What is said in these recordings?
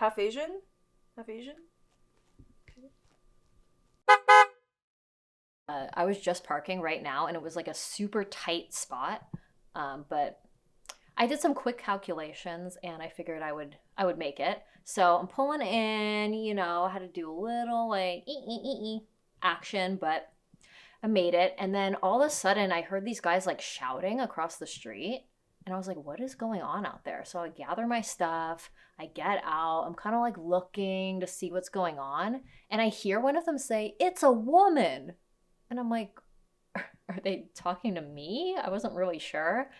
Half Asian? Half Asian? I was just parking right now, and it was like a super tight spot, but I did some quick calculations, and I figured I would make it. So I'm pulling in, I had to do a little like action, but I made it. And then all of a sudden, I heard these guys like shouting across the street, and I was like, "What is going on out there?" So I gather my stuff, I get out, I'm kind of like looking to see what's going on, and I hear one of them say, "It's a woman." And I'm like, are they talking to me? I wasn't really sure.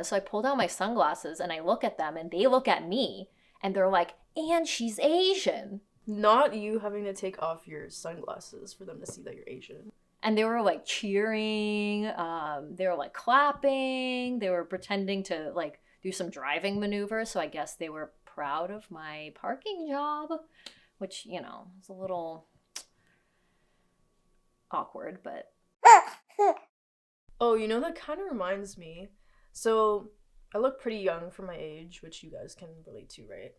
So I pulled out my sunglasses and I look at them and they look at me and they're like, "And she's Asian." Not you having to take off your sunglasses for them to see that you're Asian. And they were like cheering. They were like clapping. They were pretending to like do some driving maneuvers. So I guess they were proud of my parking job, which, is a little awkward, but Oh, that kind of reminds me. So I look pretty young for my age, which you guys can relate to, right?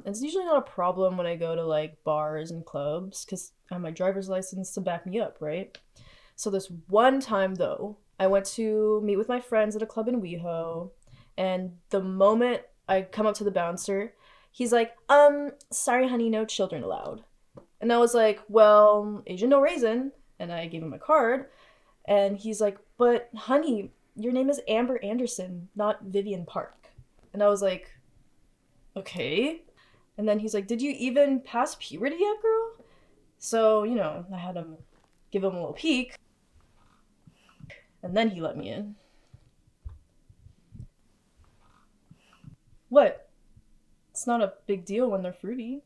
It's usually not a problem when I go to like bars and clubs because I have my driver's license to back me up, right? So this one time though, I went to meet with my friends at a club in WeHo, and the moment I come up to the bouncer, he's like, sorry honey, no children allowed." And I was like, "Well, Asian no raisin." And I gave him a card, and he's like, "But honey, your name is Amber Anderson, not Vivian Park." And I was like, "Okay." And then he's like, "Did you even pass puberty yet, girl?" So, I had him give him a little peek. And then he let me in. What? It's not a big deal when they're fruity.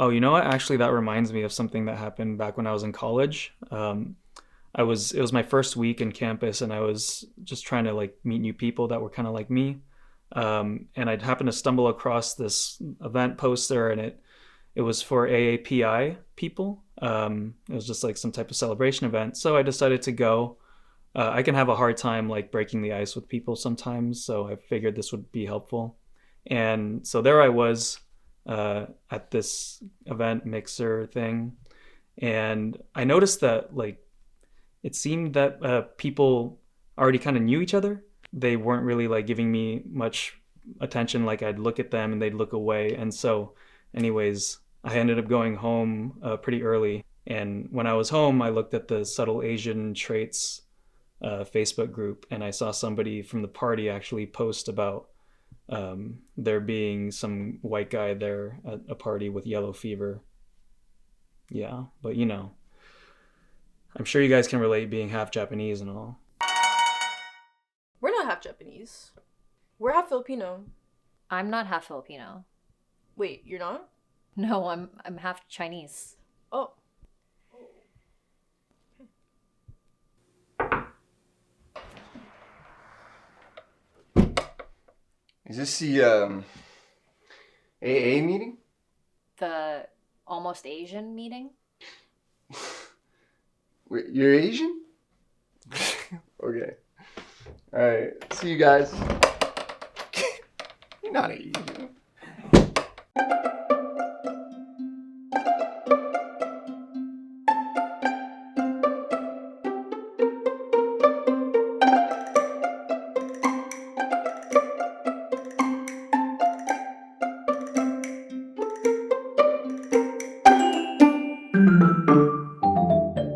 Oh, you know what? Actually, that reminds me of something that happened back when I was in college. It was my first week in campus, and I was just trying to like meet new people that were kind of like me. And I'd happened to stumble across this event poster, and it was for AAPI people. It was just like some type of celebration event. So I decided to go. I can have a hard time like breaking the ice with people sometimes, so I figured this would be helpful. And so there I was at this event mixer thing, and I noticed that like it seemed that people already kind of knew each other. They weren't really like giving me much attention. Like I'd look at them and they'd look away. And so anyways, I ended up going home pretty early. And when I was home, I looked at the Subtle Asian Traits Facebook group, and I saw somebody from the party actually post about there being some white guy there at a party with yellow fever. Yeah, but I'm sure you guys can relate being half Japanese and all. We're not half Japanese. We're half Filipino. I'm not half Filipino. Wait, you're not? No, I'm half Chinese. Oh. Is this the AA meeting? The Almost Asian meeting? Wait, you're Asian? Okay. Alright, see you guys. You're not Asian.